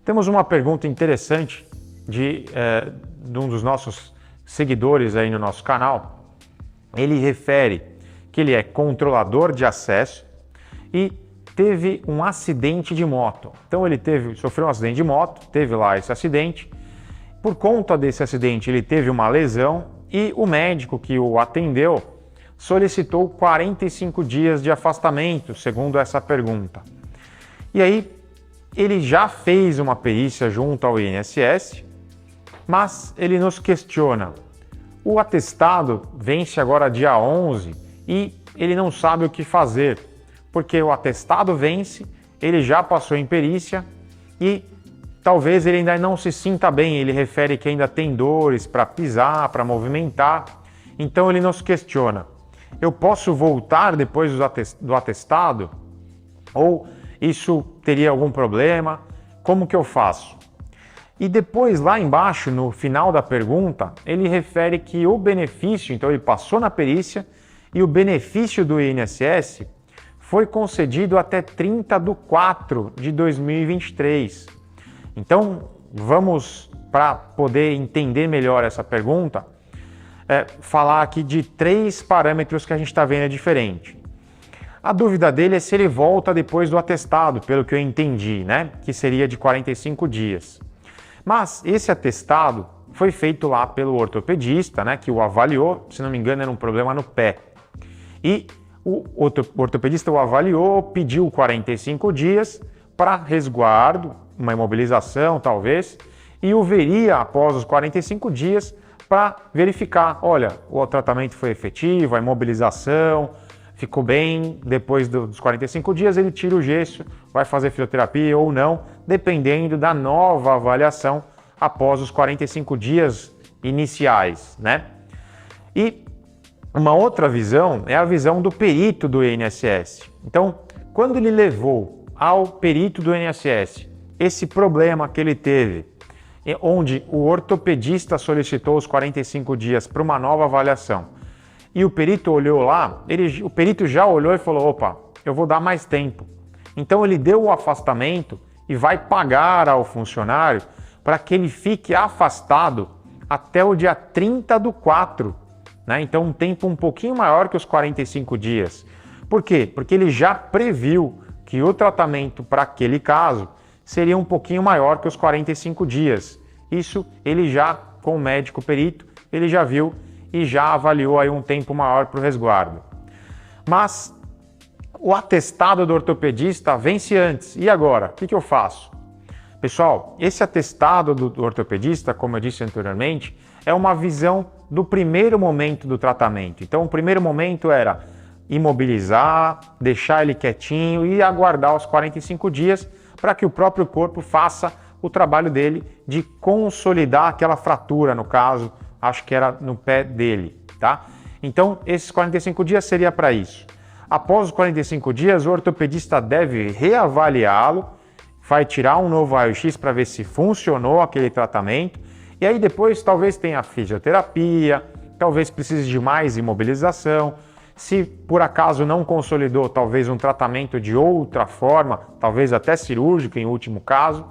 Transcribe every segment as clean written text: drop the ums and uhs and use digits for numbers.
Temos uma pergunta interessante de um dos nossos seguidores aí no nosso canal. Ele refere que ele é controlador de acesso e teve um acidente de moto. Então ele sofreu um acidente de moto, teve lá esse acidente. Por conta desse acidente ele teve uma lesão e o médico que o atendeu solicitou 45 dias de afastamento, segundo essa pergunta. E aí ele já fez uma perícia junto ao INSS, mas ele nos questiona. O atestado vence agora dia 11 e ele não sabe o que fazer, porque o atestado vence, ele já passou em perícia e talvez ele ainda não se sinta bem, ele refere que ainda tem dores para pisar, para movimentar, então ele nos questiona. Eu posso voltar depois do atestado? Ou isso teria algum problema? Como que eu faço? E depois, lá embaixo, no final da pergunta, ele refere que o benefício, então ele passou na perícia, e o benefício do INSS foi concedido até 30/4 de 2023. Então, vamos, para poder entender melhor essa pergunta, falar aqui de 3 parâmetros que a gente está vendo diferente. A dúvida dele é se ele volta depois do atestado, pelo que eu entendi, né? Que seria de 45 dias. Mas esse atestado foi feito lá pelo ortopedista, né? Que o avaliou, se não me engano era um problema no pé. E o ortopedista o avaliou, pediu 45 dias para resguardo, uma imobilização talvez, e o veria após os 45 dias para verificar, olha, o tratamento foi efetivo, a imobilização ficou bem, depois dos 45 dias ele tira o gesso, vai fazer fisioterapia ou não, dependendo da nova avaliação após os 45 dias iniciais, né? E uma outra visão é a visão do perito do INSS. Então, quando ele levou ao perito do INSS esse problema que ele teve, onde o ortopedista solicitou os 45 dias para uma nova avaliação, e o perito olhou lá, o perito já olhou e falou, opa, eu vou dar mais tempo. Então ele deu o afastamento e vai pagar ao funcionário para que ele fique afastado até o dia 30/4, né? Então um tempo um pouquinho maior que os 45 dias. Por quê? Porque ele já previu que o tratamento para aquele caso seria um pouquinho maior que os 45 dias. Isso ele já, com o médico perito, ele já viu e já avaliou aí um tempo maior para o resguardo. Mas o atestado do ortopedista vence antes. E agora? O que eu faço? Pessoal, esse atestado do ortopedista, como eu disse anteriormente, é uma visão do primeiro momento do tratamento. Então, o primeiro momento era imobilizar, deixar ele quietinho e aguardar os 45 dias para que o próprio corpo faça o trabalho dele de consolidar aquela fratura, no caso, acho que era no pé dele, tá? Então, esses 45 dias seria para isso. Após os 45 dias, o ortopedista deve reavaliá-lo, vai tirar um novo raio-x para ver se funcionou aquele tratamento, e aí depois talvez tenha fisioterapia, talvez precise de mais imobilização, se por acaso não consolidou, talvez um tratamento de outra forma, talvez até cirúrgico em último caso,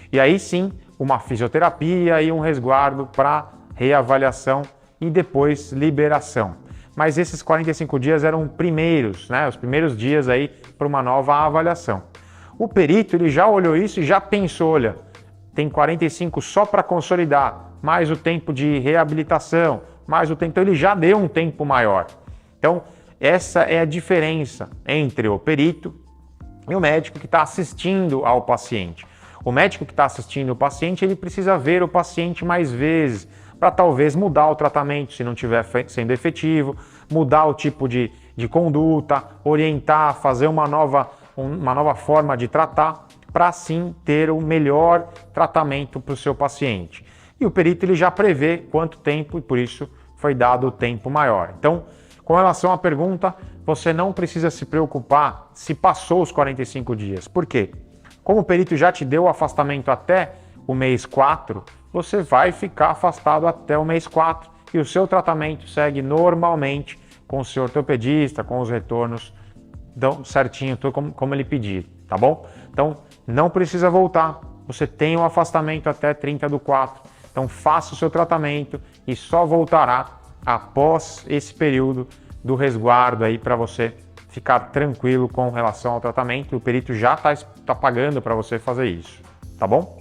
e aí sim, uma fisioterapia e um resguardo para reavaliação e depois liberação. Mas esses 45 dias eram primeiros, né? Os primeiros dias aí para uma nova avaliação. O perito ele já olhou isso e já pensou, olha, tem 45 só para consolidar, mais o tempo de reabilitação, mais o tempo, então ele já deu um tempo maior. Então essa é a diferença entre o perito e o médico que está assistindo ao paciente. O médico que está assistindo o paciente, ele precisa ver o paciente mais vezes, para talvez mudar o tratamento se não estiver sendo efetivo, mudar o tipo de conduta, orientar, fazer uma nova forma de tratar, para assim ter o melhor tratamento para o seu paciente. E o perito ele já prevê quanto tempo e por isso foi dado o tempo maior. Então, com relação à pergunta, você não precisa se preocupar se passou os 45 dias. Por quê? Como o perito já te deu o afastamento até o mês 4, você vai ficar afastado até o mês 4 e o seu tratamento segue normalmente com o seu ortopedista, com os retornos certinho, tudo como ele pedir, tá bom? Então, não precisa voltar, você tem um afastamento até 30/4. Então faça o seu tratamento e só voltará após esse período do resguardo aí para você ficar tranquilo com relação ao tratamento. O perito já está pagando para você fazer isso, tá bom?